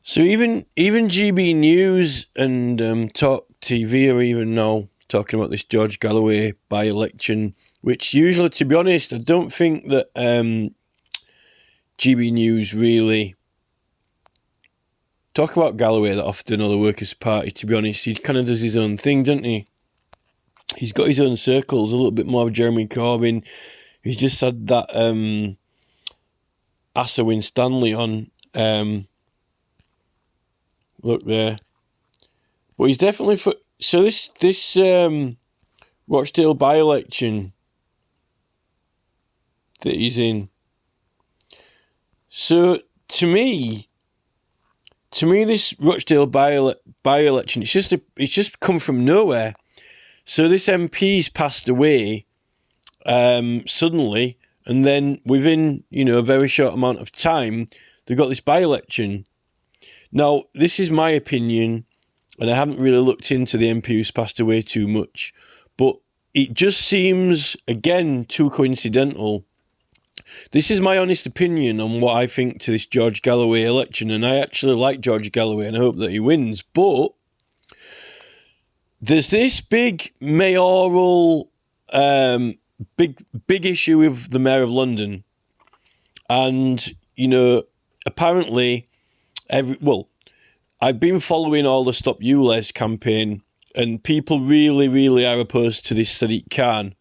So even GB News and Talk TV are even now talking about this George Galloway by-election, which usually, to be honest, I don't think that GB News really talk about Galloway that often, or the Workers' Party, to be honest. He kind of does his own thing, doesn't he? He's got his own circles, a little bit more of Jeremy Corbyn. He's just had that Asa Winstanley on. Look there. But he's definitely for... So this Rochdale by-election that he's in. So to me this Rochdale by-election, it's just come from nowhere. So this MP's passed away suddenly, and then within a very short amount of time, they've got this by-election. Now, this is my opinion, and I haven't really looked into the MP who's passed away too much, but it just seems, again, too coincidental. This is my honest opinion on what I think to this George Galloway election, and I actually like George Galloway and I hope that he wins, but there's this big mayoral, big issue with the Mayor of London, and, apparently, I've been following all the Stop ULEZ campaign, and people really, really are opposed to this Sadiq Khan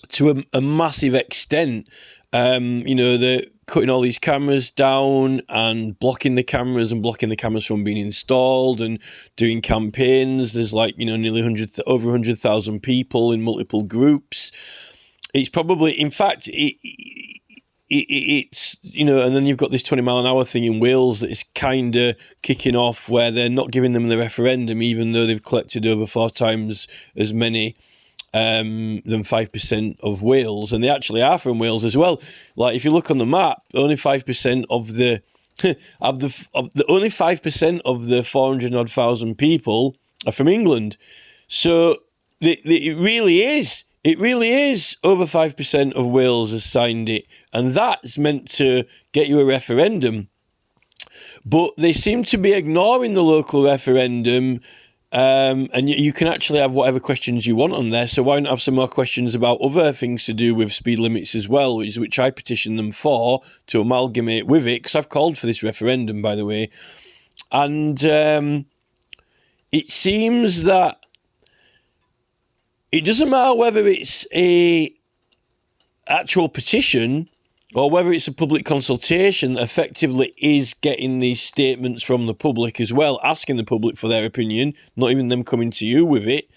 to a massive extent. They're cutting all these cameras down and blocking the cameras from being installed and doing campaigns. There's nearly over 100,000 people in multiple groups. It's probably, in fact, it's and then you've got this 20 mile an hour thing in Wales that is kind of kicking off, where they're not giving them the referendum, even though they've collected over 4 times as many than 5% of Wales, and they actually are from Wales as well. Like, if you look on the map, only 5% of the only 5% of the 400 odd thousand people are from England. So it really is. It really is over 5% of Wales has signed it, and that's meant to get you a referendum. But they seem to be ignoring the local referendum, and you can actually have whatever questions you want on there. So why not have some more questions about other things to do with speed limits as well, which I petitioned them for to amalgamate with it, because I've called for this referendum, by the way. And it seems that it doesn't matter whether it's a actual petition or whether it's a public consultation that effectively is getting these statements from the public as well, asking the public for their opinion, not even them coming to you with it.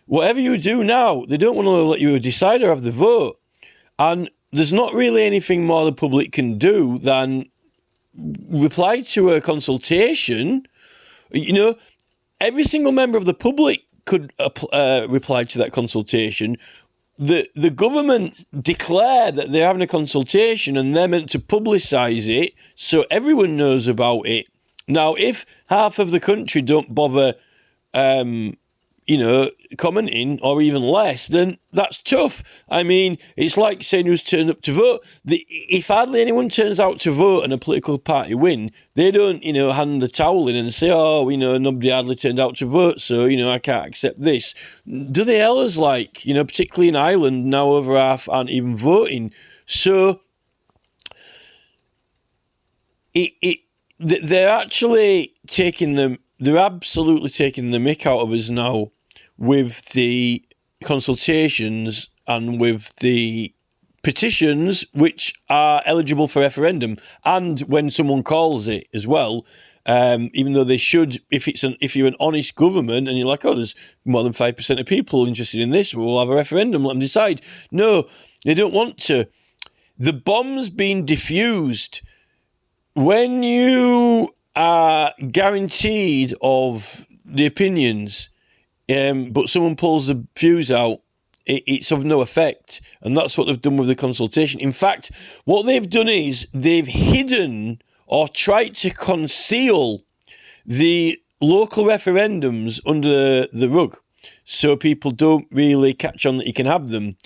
Whatever you do now, they don't want to let you decide or have the vote. And there's not really anything more the public can do than reply to a consultation. Every single member of the public could reply to that consultation. The government declare that they're having a consultation and they're meant to publicise it so everyone knows about it. Now, if half of the country don't bother, commenting, or even less, then that's tough. I mean, it's like saying who's turned up to vote. If hardly anyone turns out to vote and a political party win, they don't, hand the towel in and say, nobody hardly turned out to vote, so, I can't accept this. Do they others particularly in Ireland, now over half aren't even voting. So they're actually they're absolutely taking the mick out of us now with the consultations and with the petitions which are eligible for referendum, and when someone calls it as well, even though they should, if you're an honest government and you're like, there's more than 5% of people interested in this, we'll have a referendum, let them decide. No, they don't want to. The bomb's been diffused. When you are guaranteed of the opinions, but someone pulls the fuse out, it's of no effect. And that's what they've done with the consultation. In fact, what they've done is they've hidden or tried to conceal the local referendums under the rug, so people don't really catch on that you can have them.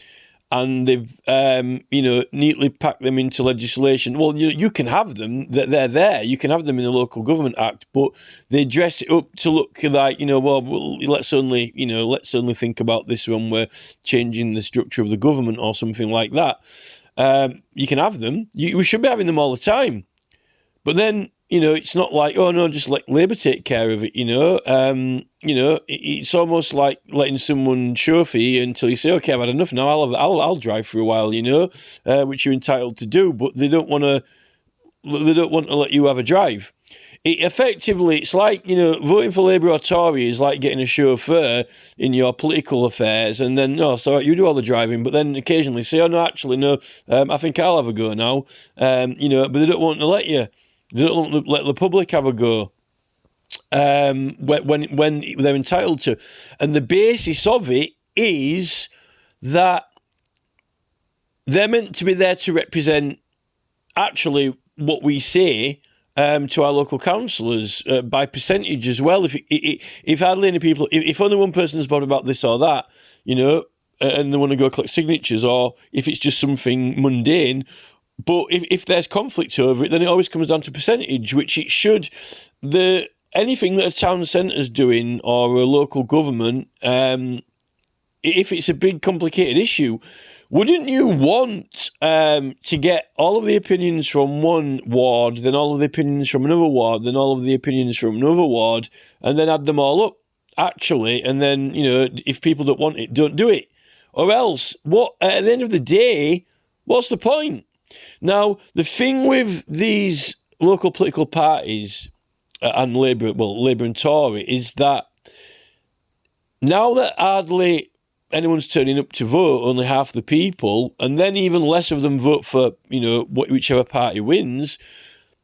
and they've, neatly packed them into legislation. Well, you can have them, they're there. You can have them in the Local Government Act, but they dress it up to look like, let's only think about this when we're changing the structure of the government or something like that. You can have them. We should be having them all the time. But then, it's not like, oh no, just let Labour take care of it, it's almost like letting someone chauffeur you until you say, okay, I've had enough now, I'll drive for a while, which you're entitled to do, but they don't want to let you have a drive. It's like, voting for Labour or Tory is like getting a chauffeur in your political affairs, and then, no, sorry, you do all the driving, but then occasionally say, oh no, actually, no, I think I'll have a go now, but they don't want to let you. They don't want to let the public have a go when they're entitled to. And the basis of it is that they're meant to be there to represent actually what we say to our local councillors by percentage as well. If hardly any people, if only one person is bothered about this or that, and they want to go collect signatures, or if it's just something mundane. But if there's conflict over it, then it always comes down to percentage, which it should. Anything that a town centre's doing or a local government, if it's a big complicated issue, wouldn't you want to get all of the opinions from one ward, then all of the opinions from another ward, then all of the opinions from another ward, and then add them all up, actually, and then, if people don't want it, don't do it. Or else, at the end of the day, what's the point? Now, the thing with these local political parties and Labour and Tory, is that now that hardly anyone's turning up to vote, only half the people, and then even less of them vote for, whichever party wins,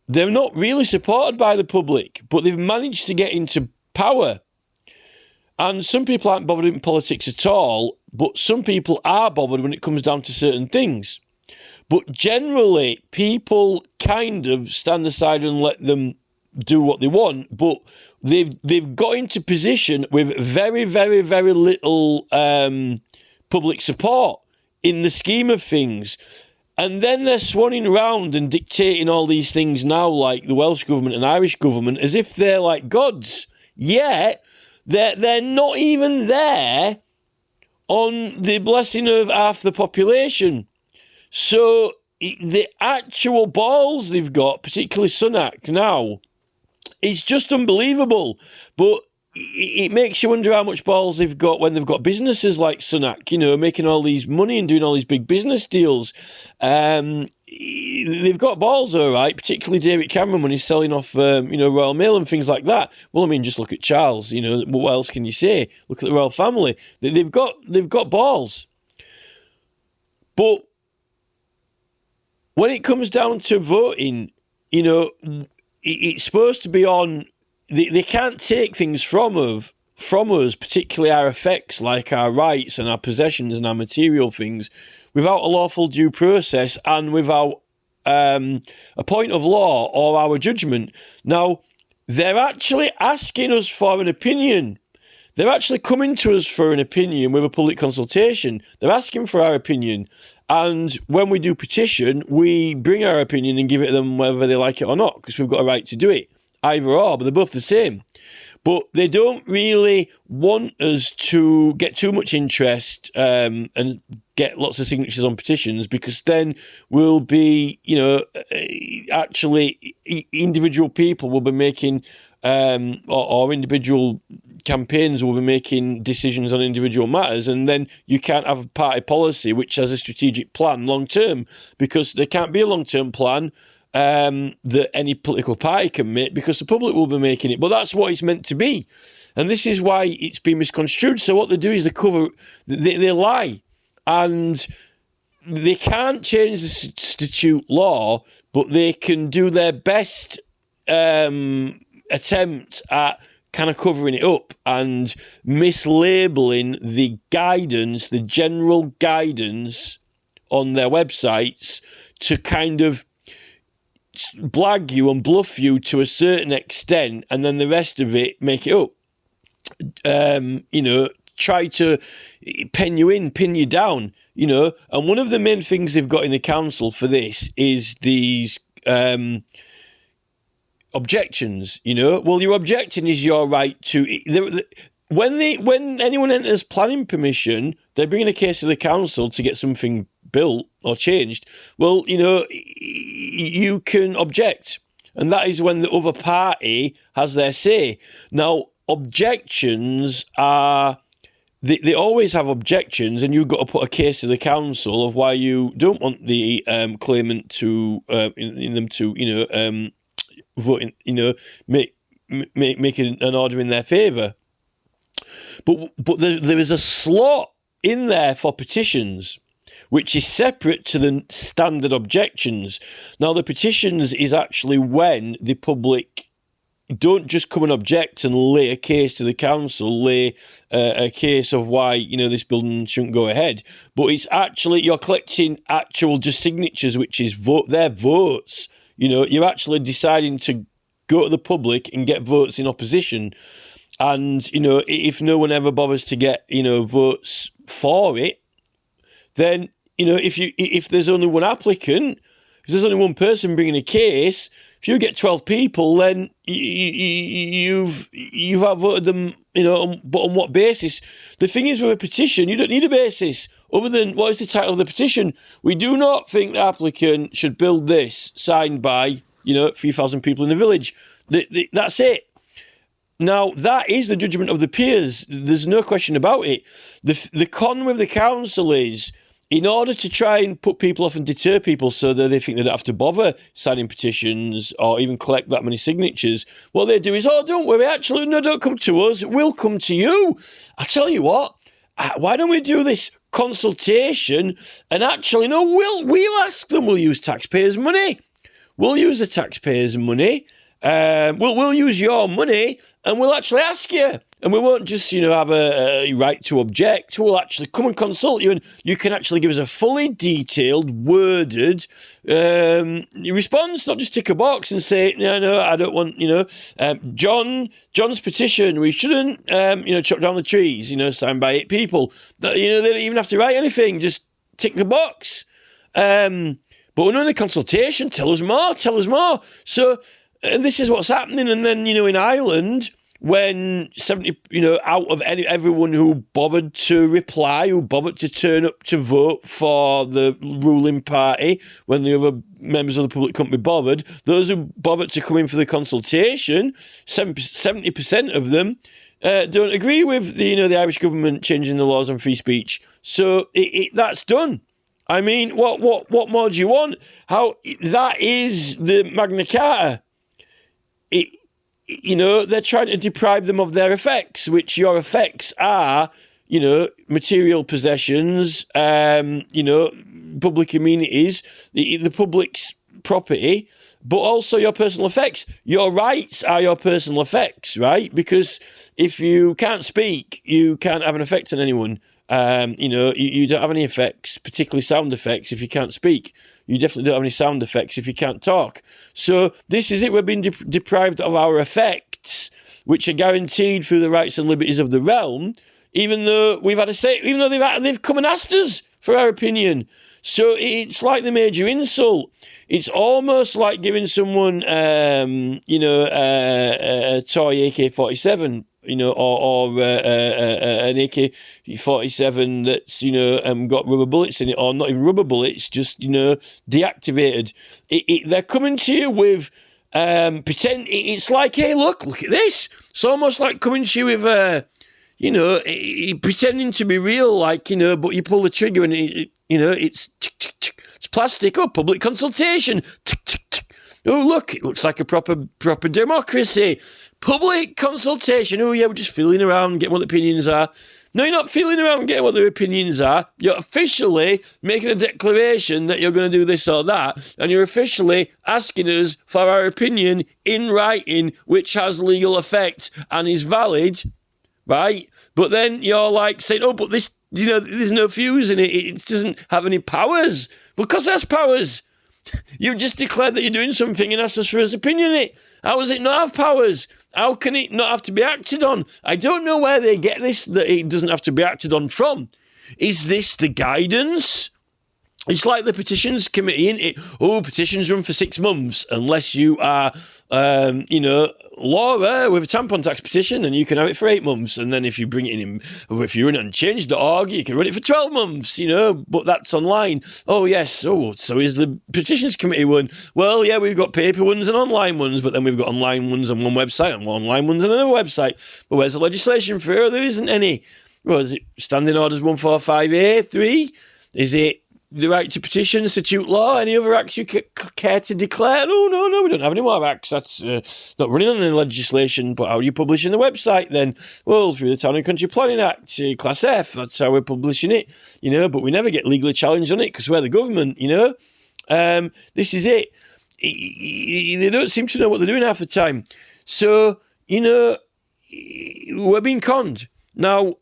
they're not really supported by the public, but they've managed to get into power. And some people aren't bothered in politics at all, but some people are bothered when it comes down to certain things. But generally, people kind of stand aside and let them do what they want. But they've got into position with very, very, very little public support in the scheme of things. And then they're swanning around and dictating all these things now, like the Welsh government and Irish government, as if they're like gods. Yet, they're not even there on the blessing of half the population. So the actual balls they've got, particularly Sunak now, is just unbelievable. But it makes you wonder how much balls they've got when they've got businesses like Sunak, making all these money and doing all these big business deals. They've got balls, all right, particularly David Cameron when he's selling off, Royal Mail and things like that. Well, I mean, just look at Charles, what else can you say? Look at the royal family. They've got balls. But when it comes down to voting, it's supposed to be on. They can't take things from us, particularly our effects, like our rights and our possessions and our material things, without a lawful due process and without a point of law or our judgment. Now, they're actually asking us for an opinion. They're actually coming to us for an opinion with a public consultation. They're asking for our opinion. And when we do petition, we bring our opinion and give it to them whether they like it or not, because we've got a right to do it. Either or, but they're both the same. But they don't really want us to get too much interest and get lots of signatures on petitions, because then we'll be, actually individual people will be making, or individual campaigns will be making decisions on individual matters, and then you can't have a party policy which has a strategic plan long term, because there can't be a long term plan that any political party can make, because the public will be making it. But that's what it's meant to be, and this is why it's been misconstrued. So what they do is they lie, and they can't change the statute law, but they can do their best attempt at kind of covering it up and mislabeling the guidance, the general guidance on their websites, to kind of blag you and bluff you to a certain extent, and then the rest of it make it up, try to pin you down, you know. And one of the main things they've got in the council for this is these objections, you know. Well, your objection is your right to... When anyone enters planning permission, they're bringing a case to the council to get something built or changed. Well, you know, you can object. And that is when the other party has their say. Now, objections are... They always have objections, and you've got to put a case to the council of why you don't want the claimant to... in them to, you know, vote in, you know, make an order in their favour. But there is a slot in there for petitions, which is separate to the standard objections. Now, the petitions is actually when the public don't just come and object and lay a case to the council, lay a case of why, you know, this building shouldn't go ahead. But it's actually, you're collecting actual just signatures, which is their votes. You know, you're actually deciding to go to the public and get votes in opposition. And, you know, if no one ever bothers to get, you know, votes for it, then, you know, if there's only one applicant, if there's only one person bringing a case, if you get 12 people, then you've outvoted them, you know, but on what basis? The thing is, with a petition, you don't need a basis other than, what is the title of the petition? We do not think the applicant should build this, signed by, you know, 3,000 people in the village. That's it. Now, that is the judgment of the peers. There's no question about it. The con with the council is, in order to try and put people off and deter people so that they think they don't have to bother signing petitions or even collect that many signatures, what they do is, oh, don't worry, actually, no, don't come to us, we'll come to you. I tell you what, why don't we do this consultation and actually, no, we'll ask them, we'll use taxpayers' money. We'll use the taxpayers' money. We'll use your money and we'll actually ask you. And we won't just, you know, have a right to object. We'll actually come and consult you, and you can actually give us a fully detailed, worded response, not just tick a box and say, no, I don't want, you know, John's petition, we shouldn't, you know, chop down the trees, you know, signed by 8 people. You know, they don't even have to write anything, just tick the box. But we're not in a consultation, tell us more. So, and this is what's happening. And then, you know, in Ireland, when 70, you know, out of everyone who bothered to reply, who bothered to turn up to vote for the ruling party, when the other members of the public couldn't be bothered, those who bothered to come in for the consultation, 70% of them don't agree with the, you know, the Irish government changing the laws on free speech. So that's done. I mean, what more do you want? How that is the Magna Carta. You know, they're trying to deprive them of their effects, which your effects are, you know, material possessions, you know, public amenities, the public's property, but also your personal effects. Your rights are your personal effects, right? Because if you can't speak, you can't have an effect on anyone. You know, you don't have any effects, particularly sound effects, if you can't speak. You definitely don't have any sound effects if you can't talk. So this is it. We're being deprived of our effects, which are guaranteed through the rights and liberties of the realm, even though we've had a say, even though they've come and asked us for our opinion. So it's like the major insult. It's almost like giving someone, you know, a toy AK-47, you know, or an AK-47 that's, you know, got rubber bullets in it, or not even rubber bullets, just, you know, deactivated. They're coming to you with pretend. It's like, hey, look at this. It's almost like coming to you with you know, pretending to be real, like, you know, but you pull the trigger and you know, it's plastic. Oh, public consultation. Oh, look, it looks like a proper democracy. Public consultation. Oh, yeah, we're just feeling around, getting what the opinions are. No, you're not feeling around, getting what their opinions are. You're officially making a declaration that you're going to do this or that, and you're officially asking us for our opinion in writing, which has legal effect and is valid, right? But then you're like saying, oh, but this, you know, there's no fuse in it. It doesn't have any powers. Because it has powers. You've just declared that you're doing something and asked us for his opinion on it. How does it not have powers? How can it not have to be acted on? I don't know where they get this, that it doesn't have to be acted on from. Is this the guidance? It's like the petitions committee, isn't it? Oh, petitions run for 6 months unless you are, Laura with a tampon tax petition, then you can have it for 8 months. And then if you bring it in, or if you run it on change.org, you can run it for 12 months, but that's online. Oh, yes. Oh, so is the petitions committee one? Well, yeah, we've got paper ones and online ones, but then we've got online ones on one website and online ones on another website. But where's the legislation for it? There isn't any. Well, is it Standing Orders 145A3? Is it the right to petition, statute law, any other acts you care to declare? No, we don't have any more acts. That's not running on any legislation, but how are you publishing the website then? Well, through the Town and Country Planning Act, Class F, that's how we're publishing it, but we never get legally challenged on it because we're the government, This is it. They don't seem to know what they're doing half the time. So, we're being conned. Now,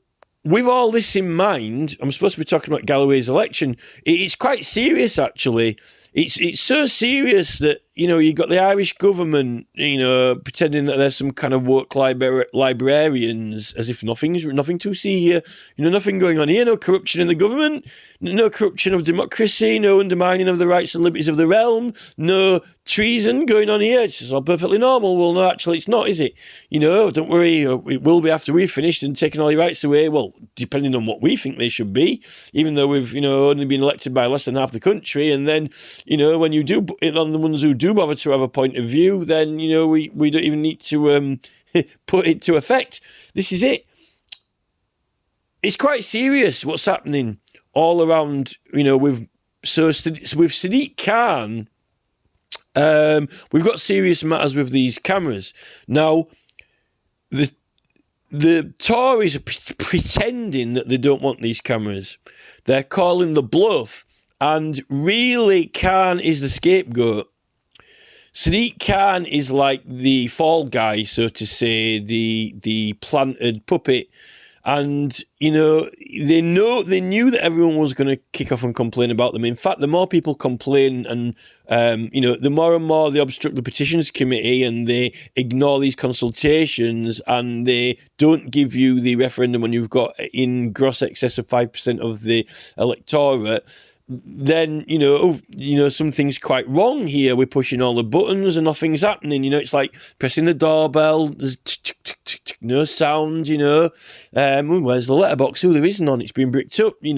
with all this in mind, I'm supposed to be talking about Galloway's election. It's quite serious, actually. It's so serious that, you've got the Irish government, pretending that there's some kind of woke librarians, as if nothing to see here. Nothing going on here. No corruption in the government. No corruption of democracy. No undermining of the rights and liberties of the realm. No treason going on here. It's all perfectly normal. Well, no, actually, it's not, is it? Don't worry. It will be after we've finished and taken all your rights away. Well, depending on what we think they should be, even though we've, only been elected by less than half the country. And then, when you do, on the ones who do bother to have a point of view, then, we don't even need to put it to effect. This is it. It's quite serious what's happening all around, with Sadiq Khan. We've got serious matters with these cameras. Now, the Tories are pretending that they don't want these cameras. They're calling the bluff, and really Khan is the scapegoat. Sadiq Khan is like the fall guy, so to say, the planted puppet. And, they knew that everyone was going to kick off and complain about them. In fact, the more people complain and, the more and more they obstruct the petitions committee and they ignore these consultations and they don't give you the referendum when you've got in gross excess of 5% of the electorate, then, something's quite wrong here. We're pushing all the buttons and nothing's happening. It's like pressing the doorbell. There's no sound, where's the letterbox? Oh, there isn't on. It's been bricked up, got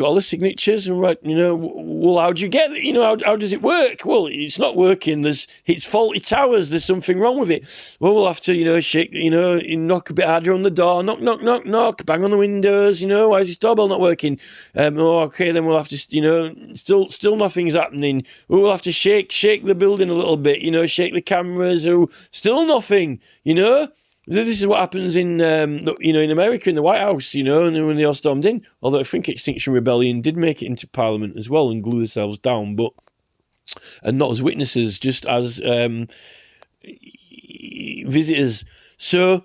all the signatures and right, well, how do you get it? How does it work? Well, it's not working. It's faulty towers. There's something wrong with it. Well, we'll have to, shake, knock a bit harder on the door. Knock, knock, knock, knock. Bang on the windows. Why is this doorbell not working? Okay, then we'll have to, still nothing's happening. We'll have to shake the building a little bit, shake the cameras. Still nothing, This is what happens in, in America, in the White House, and when they all stormed in. Although I think Extinction Rebellion did make it into Parliament as well and glue themselves down, and not as witnesses, just as visitors. So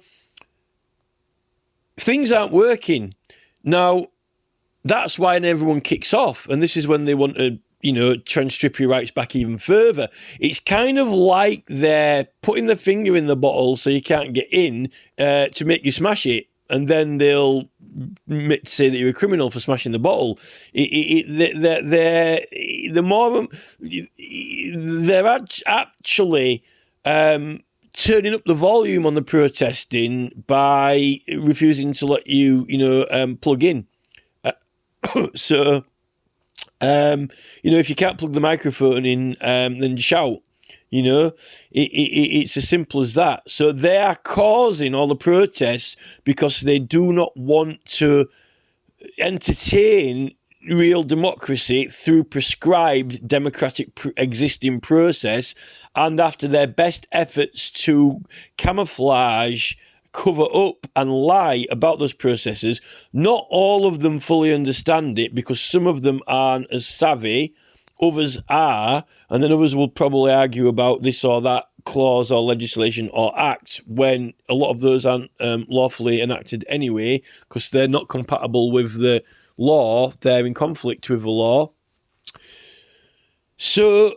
things aren't working now. That's why everyone kicks off, and this is when they want to, try and strip your rights back even further. It's kind of like they're putting their finger in the bottle so you can't get in to make you smash it, and then they'll say that you're a criminal for smashing the bottle. They're actually turning up the volume on the protesting by refusing to let you, plug in. So, if you can't plug the microphone in, then shout. It's as simple as that. So they are causing all the protests because they do not want to entertain real democracy through prescribed democratic existing process, and after their best efforts to camouflage, cover up and lie about those processes. Not all of them fully understand it because some of them aren't as savvy, others are, and then others will probably argue about this or that clause or legislation or act when a lot of those aren't lawfully enacted anyway because they're not compatible with the law, they're in conflict with the law. So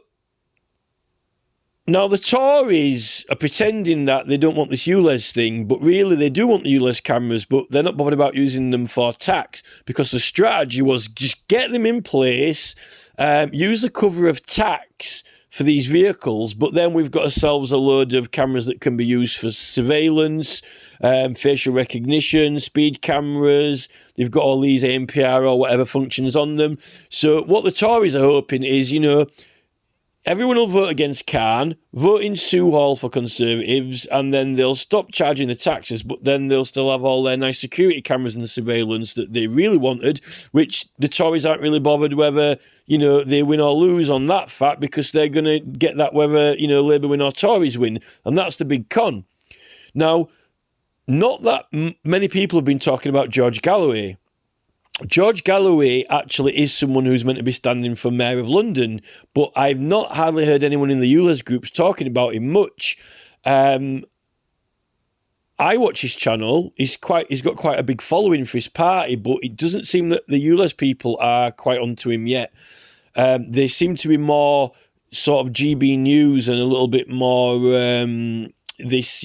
now the Tories are pretending that they don't want this ULEZ thing, but really they do want the ULEZ cameras, but they're not bothered about using them for tax, because the strategy was just get them in place, use the cover of tax for these vehicles, but then we've got ourselves a load of cameras that can be used for surveillance, facial recognition, speed cameras. They've got all these ANPR or whatever functions on them. So what the Tories are hoping is, everyone will vote against Khan, vote in Sue Hall for Conservatives, and then they'll stop charging the taxes, but then they'll still have all their nice security cameras and the surveillance that they really wanted, which the Tories aren't really bothered whether, they win or lose on that fact, because they're going to get that whether, Labour win or Tories win. And that's the big con. Now, not that many people have been talking about George Galloway. George Galloway actually is someone who's meant to be standing for Mayor of London, but I've not hardly heard anyone in the ULEZ groups talking about him much. I watch his channel. He's got quite a big following for his party, but it doesn't seem that the ULEZ people are quite onto him yet. They seem to be more sort of GB News and a little bit more this,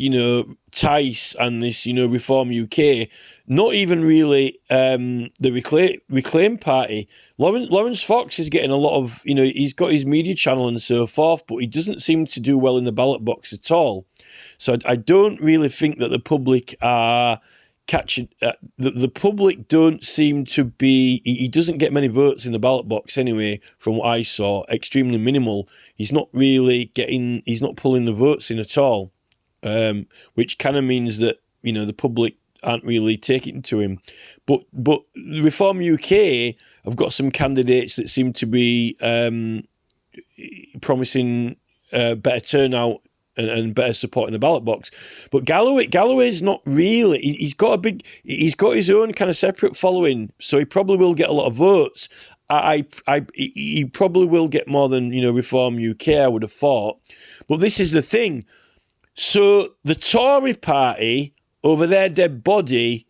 Tice and this, Reform UK. Not even really the Reclaim Party. Lawrence Fox is getting a lot of, he's got his media channel and so forth, but he doesn't seem to do well in the ballot box at all. So I don't really think that the public are catching... the public don't seem to be... He doesn't get many votes in the ballot box anyway, from what I saw. Extremely minimal. He's not pulling the votes in at all, which kind of means that, the public aren't really taking to him. But Reform UK have got some candidates that seem to be promising better turnout and better support in the ballot box. But Galloway's not really... He's got his own kind of separate following, so he probably will get a lot of votes. He probably will get more than, Reform UK, I would have thought. But this is the thing. So the Tory party, over their dead body,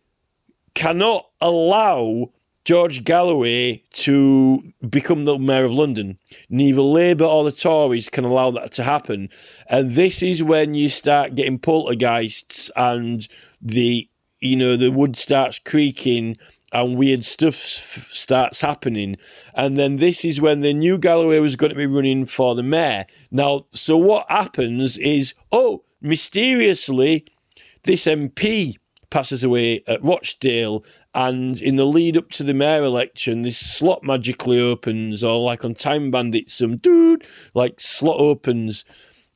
cannot allow George Galloway to become the Mayor of London. Neither Labour or the Tories can allow that to happen. And this is when you start getting poltergeists and the wood starts creaking and weird stuff starts happening. And then this is when the new Galloway was going to be running for the mayor. Now, so what happens is, mysteriously, this MP passes away at Rochdale, and in the lead up to the mayor election, this slot magically opens, or like on Time Bandit, some slot opens.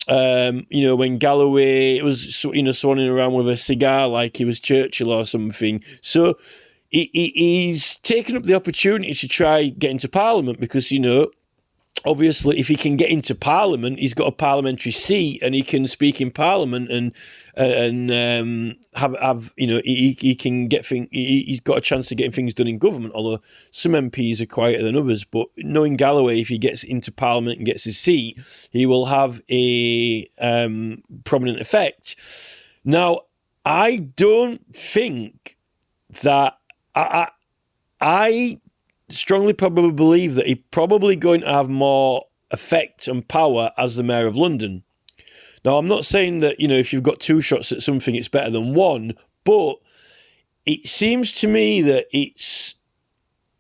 When Galloway was, swanning around with a cigar like he was Churchill or something. So he's taken up the opportunity to try get into Parliament because, obviously, if he can get into Parliament, he's got a parliamentary seat and he can speak in Parliament and have he can get things. He's got a chance of getting things done in government. Although some MPs are quieter than others, but knowing Galloway, if he gets into Parliament and gets his seat, he will have a prominent effect. Now, I don't think that I strongly probably believe that he's probably going to have more effect and power as the Mayor of London. Now, I'm not saying that, if you've got two shots at something, it's better than one, but it seems to me that it's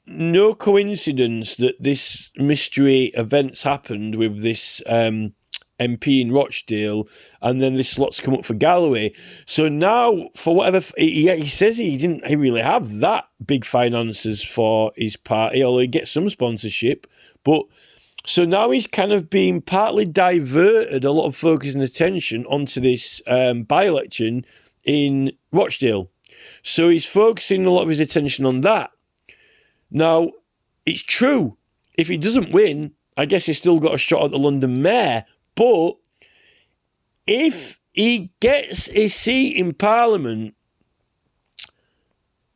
no coincidence that this mystery events happened with this MP in Rochdale, and then this slot's come up for Galloway. So now, for whatever he says, he didn't really have that big finances for his party, although he gets some sponsorship. But so now he's kind of been partly diverted a lot of focus and attention onto this by-election in Rochdale. So he's focusing a lot of his attention on that. Now, it's true. If he doesn't win, I guess he's still got a shot at the London mayor. But if he gets a seat in Parliament,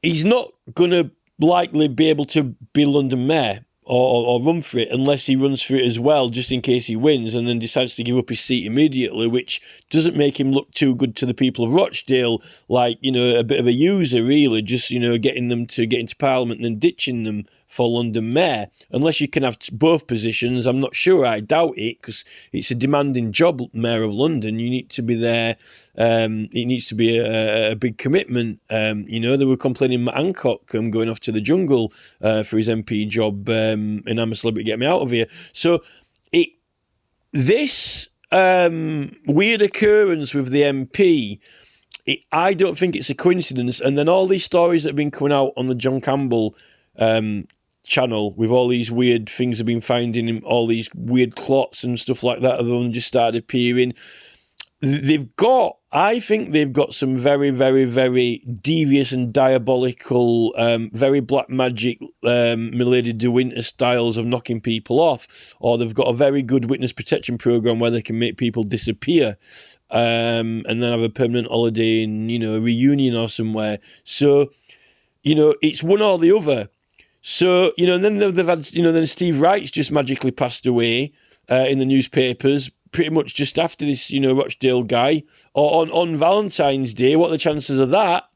he's not going to likely be able to be London mayor or run for it unless he runs for it as well, just in case he wins and then decides to give up his seat immediately, which doesn't make him look too good to the people of Rochdale, like, a bit of a user, really, just, getting them to get into Parliament and then ditching them for London Mayor. Unless you can have both positions, I'm not sure. I doubt it, because it's a demanding job, Mayor of London. You need to be there. It needs to be a big commitment. They were complaining Matt Hancock going off to the jungle for his MP job, and I'm a celebrity, get me out of here. So this weird occurrence with the MP, I don't think it's a coincidence. And then all these stories that have been coming out on the John Campbell channel with all these weird things have been finding, all these weird clots and stuff like that have only just started appearing. I think they've got some very, very, very devious and diabolical, very black magic, Milady de Winter styles of knocking people off, or they've got a very good witness protection program where they can make people disappear, and then have a permanent holiday in, a reunion or somewhere. So, it's one or the other. So, and then they've had, then Steve Wright's just magically passed away in the newspapers, pretty much just after this, Rochdale guy, or on Valentine's Day. What are the chances of that?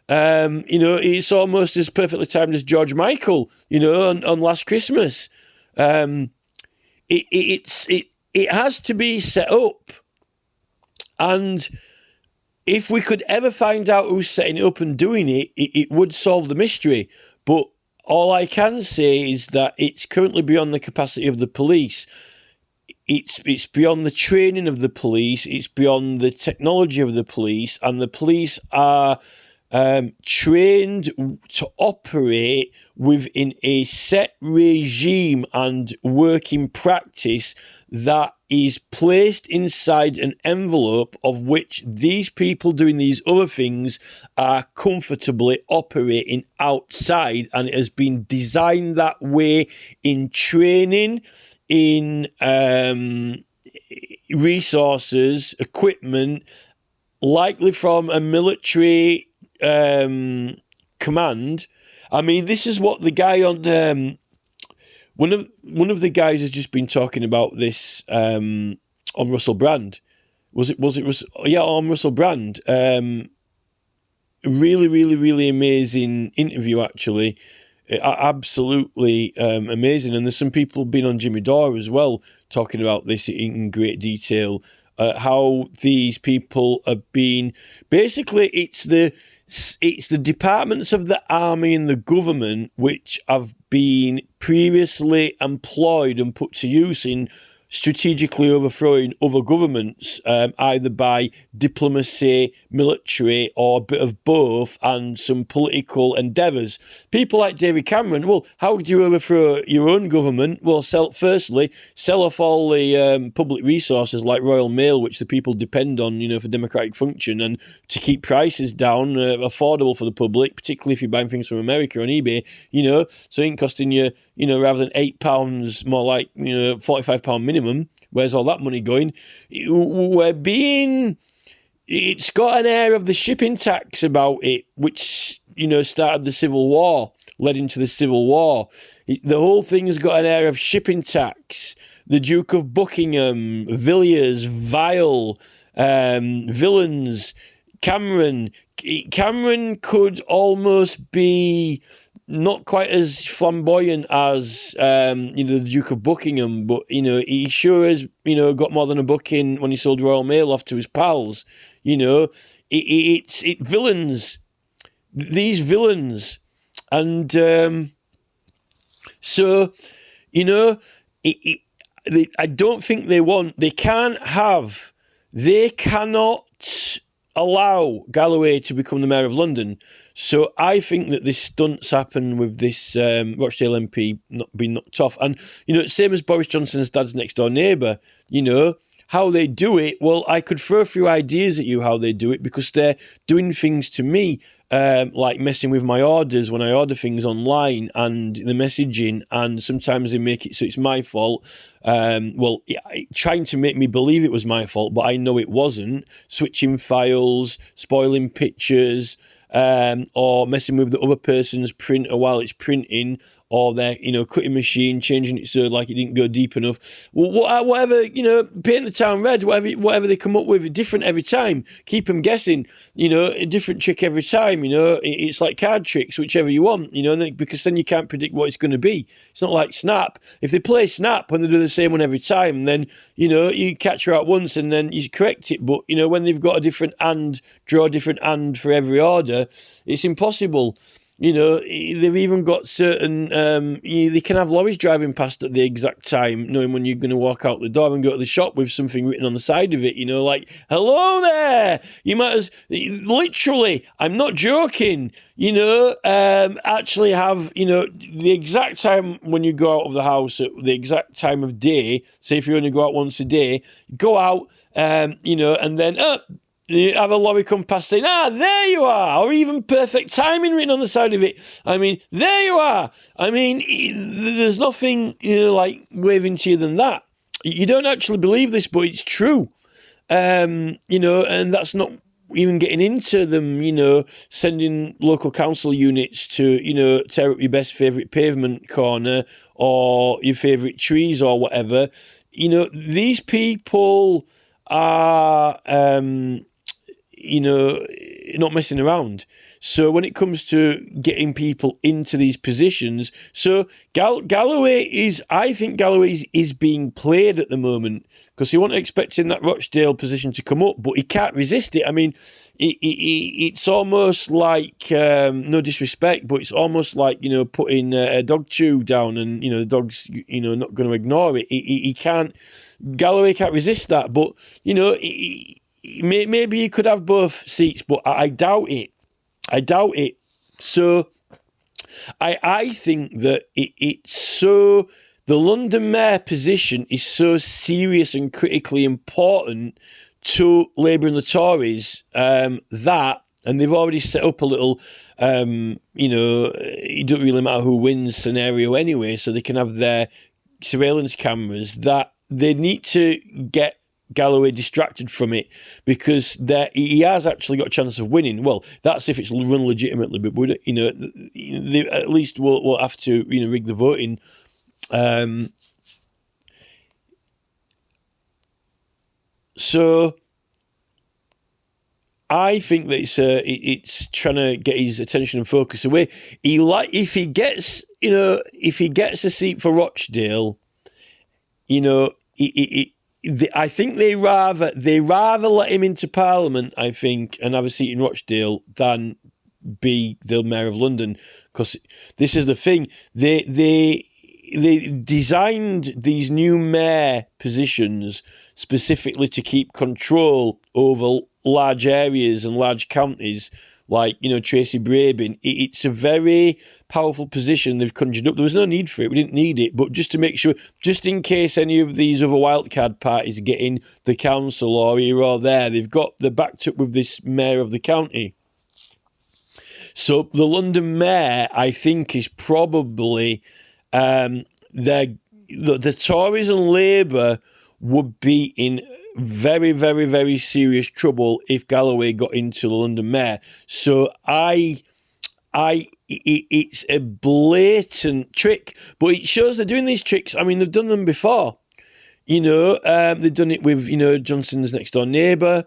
It's almost as perfectly timed as George Michael, on Last Christmas. It has to be set up, and if we could ever find out who's setting it up and doing it, it would solve the mystery. But all I can say is that it's currently beyond the capacity of the police. It's beyond the training of the police. It's beyond the technology of the police, and the police are trained to operate within a set regime and working practice that is placed inside an envelope of which these people doing these other things are comfortably operating outside, and it has been designed that way in training, in resources, equipment, likely from a military command. I mean, this is what the guy on one of the guys has just been talking about this on Russell Brand. On Russell Brand. Really, really, really amazing interview, actually. Absolutely amazing. And there's some people been on Jimmy Dore as well talking about this in great detail. How these people have been, basically it's the departments of the army and the government which have been previously employed and put to use in strategically overthrowing other governments, either by diplomacy, military, or a bit of both, and some political endeavours. People like David Cameron, well, how would you overthrow your own government? Well, sell off all the public resources like Royal Mail, which the people depend on, for democratic function, and to keep prices down, affordable for the public, particularly if you're buying things from America on eBay, so it ain't costing you, rather than £8, more like, £45 minimum. Where's all that money going? It's got an air of the shipping tax about it, which, started the Civil War, led into the Civil War. The whole thing has got an air of shipping tax. The Duke of Buckingham, Villiers, Vile, Villains, Cameron could almost be not quite as flamboyant as the Duke of Buckingham, but he sure has got more than a buck in when he sold Royal Mail off to his pals. It's villains, these villains, and so I don't think they cannot allow Galloway to become the Mayor of London. So I think that this stunt's happened with this Rochdale MP not being knocked off. And, same as Boris Johnson's dad's next door neighbour, how they do it. Well, I could throw a few ideas at you how they do it, because they're doing things to me, like messing with my orders when I order things online and the messaging, and sometimes they make it so it's my fault. Trying to make me believe it was my fault, but I know it wasn't. Switching files, spoiling pictures, or messing with the other person's printer while it's printing, or their, cutting machine, changing it so like it didn't go deep enough. Whatever, paint the town red, whatever they come up with, different every time. Keep them guessing, a different trick every time, it's like card tricks, whichever you want, because then you can't predict what it's going to be. It's not like Snap. If they play Snap and they do the same one every time, then, you catch her out once and then you correct it. But, when they've got a different hand, draw a different hand for every order, it's impossible. They've even got certain, they can have lorries driving past at the exact time, knowing when you're going to walk out the door and go to the shop with something written on the side of it, like, hello there. You might as, literally, I'm not joking, actually have, the exact time when you go out of the house at the exact time of day. Say if you only go out once a day, go out, and then, you have a lorry come past saying, there you are, or even perfect timing written on the side of it. I mean, there you are. I mean, there's nothing, like waving to you than that. You don't actually believe this, but it's true. And that's not even getting into them, sending local council units to, tear up your best favourite pavement corner or your favourite trees or whatever. These people are, not messing around. So when it comes to getting people into these positions, so Galloway is being played at the moment because he wasn't expecting that Rochdale position to come up, but he can't resist it. I mean, it's almost like, no disrespect, but it's almost like, putting a dog chew down and, the dog's, not going to ignore it. He can't, Galloway can't resist that, but, maybe you could have both seats, but I doubt it. So I think that it's so, the London Mayor position is so serious and critically important to Labour and the Tories that, and they've already set up a little, it doesn't really matter who wins scenario anyway, so they can have their surveillance cameras, that they need to get Galloway distracted from it because he has actually got a chance of winning. Well, that's if it's run legitimately, but they at least will have to rig the voting. So I think that it's trying to get his attention and focus away. If he gets a seat for Rochdale, I think they rather let him into Parliament, I think, and have a seat in Rochdale than be the Mayor of London. Because this is the thing, they designed these new mayor positions specifically to keep control over large areas and large counties, like, Tracy Brabin. It's a very powerful position they've conjured up. There was no need for it. We didn't need it. But just to make sure, just in case any of these other wildcard parties get in the council or here or there, they're backed up with this mayor of the county. So the London mayor, I think, is probably, the Tories and Labour would be in very, very, very serious trouble if Galloway got into the London Mayor. So it's a blatant trick, but it shows they're doing these tricks. I mean, they've done them before. They've done it with, Johnson's next door neighbour.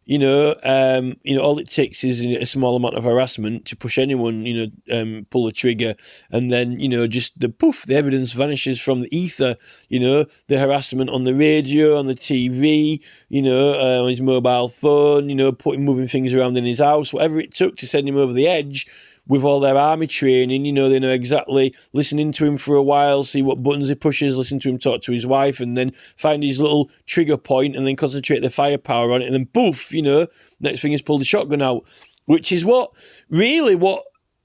All it takes is a small amount of harassment to push anyone, pull the trigger, and then, just the evidence vanishes from the ether, the harassment on the radio, on the TV, on his mobile phone, moving things around in his house, whatever it took to send him over the edge. With all their army training, they know exactly, listening to him for a while, see what buttons he pushes, listen to him talk to his wife, and then find his little trigger point and then concentrate their firepower on it, and then poof, next thing is pull the shotgun out, which is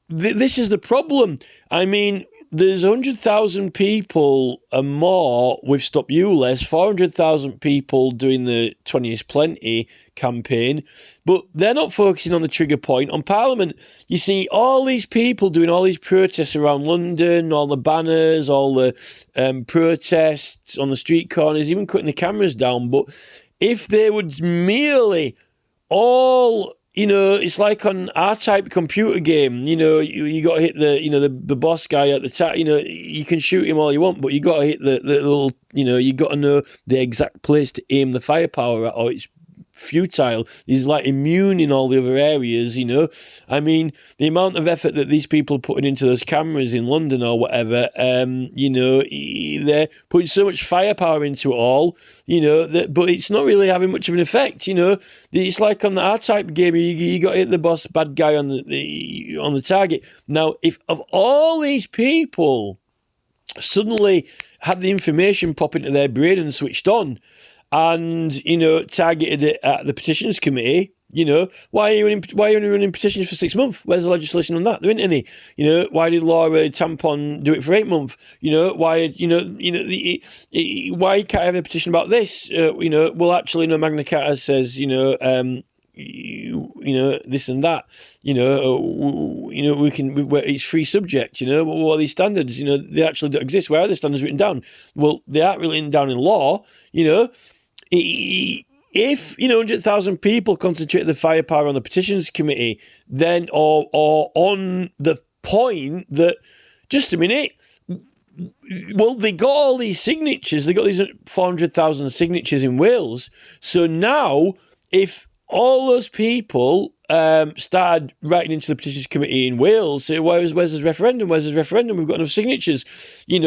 this is the problem. I mean, there's 100,000 people and more with Stop ULEZ, 400,000 people doing the 20 is Plenty campaign, but they're not focusing on the trigger point on Parliament. You see all these people doing all these protests around London, all the banners, all the protests on the street corners, even cutting the cameras down. But if they would merely all it's like on R-Type computer game. You got to hit the boss guy at the top. You can shoot him all you want, but you got to hit the little. You got to know the exact place to aim the firepower at, or it's futile. He's like immune in all the other areas. I mean, the amount of effort that these people putting into those cameras in London or whatever, they're putting so much firepower into it all, but it's not really having much of an effect. It's like on the R-Type game, you got to hit the boss bad guy on the target. Now, if of all these people suddenly had the information pop into their brain and switched on, and targeted it at the petitions committee, why are you running petitions for 6 months? Where's the legislation on that? There isn't any. Why did Laura Tampon do it for 8 months? Why why can't I have a petition about this? Well, actually, no. Magna Carta says this and that. We can. It's free subject. What are these standards? They actually don't exist. Where are the standards written down? Well, they aren't written down in law. If 100,000 people concentrated the firepower on the petitions committee, then or on the point that, just a minute, well, they got all these signatures. They got these 400,000 signatures in Wales. So now, if all those people started writing into the petitions committee in Wales, say, where's this referendum? Where's this referendum? We've got enough signatures. You'd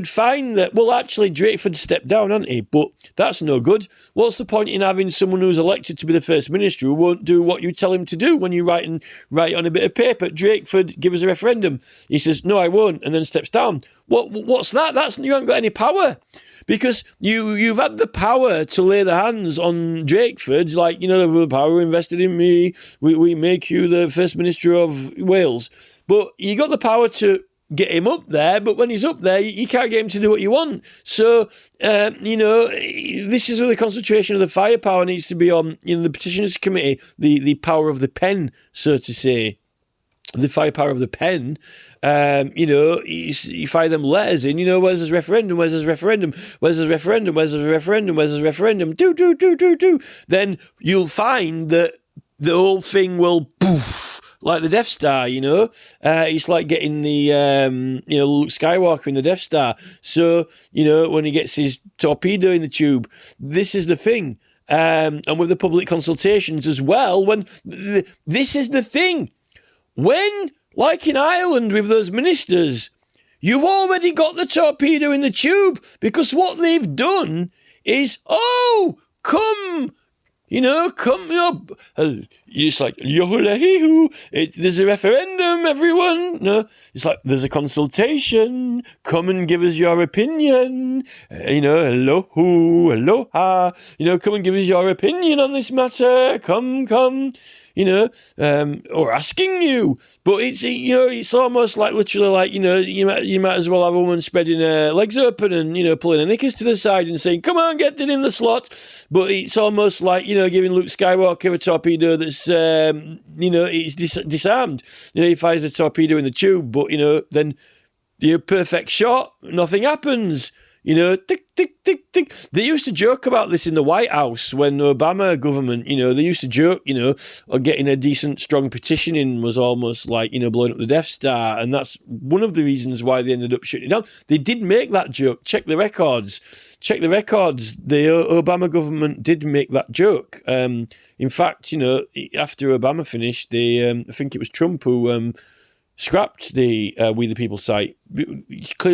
find that, well, actually, Drakeford stepped down, hasn't he? But that's no good. What's the point in having someone who's elected to be the First Minister who won't do what you tell him to do when you write on a bit of paper? Drakeford, give us a referendum. He says, no, I won't, and then steps down. What's that? You haven't got any power. Because you've had the power to lay the hands on Drakeford, like, the power invested in me, we make you the First Minister of Wales. But you got the power to get him up there, but when he's up there, you can't get him to do what you want. So, this is where the concentration of the firepower needs to be on, the Petitions Committee, the power of the pen, so to say. The firepower of the pen, you fire them letters in, where's this referendum, where's this referendum, where's this referendum, where's this referendum, where's this referendum, do. Then you'll find that the whole thing will poof, like the Death Star, it's like getting the, Luke Skywalker in the Death Star. So, when he gets his torpedo in the tube, this is the thing. And with the public consultations as well, this is the thing. When, like in Ireland with those ministers, you've already got the torpedo in the tube, because what they've done is, come, it's like, there's a referendum, everyone. No, it's like, there's a consultation, come and give us your opinion, aloha, come and give us your opinion on this matter, come, or asking you. But it's almost like, literally like, you might as well have a woman spreading her legs open and, pulling her knickers to the side and saying, come on, get it in the slot. But it's almost like, giving Luke Skywalker a torpedo that's, it's disarmed. He fires a torpedo in the tube, but, then the perfect shot, nothing happens. Tick, tick, tick, tick. They used to joke about this in the White House when the Obama government, they used to joke, or getting a decent, strong petition in was almost like, blowing up the Death Star. And that's one of the reasons why they ended up shutting it down. They did make that joke. Check the records. The Obama government did make that joke. In fact, after Obama finished, I think it was Trump who scrapped the We the People site. Clearly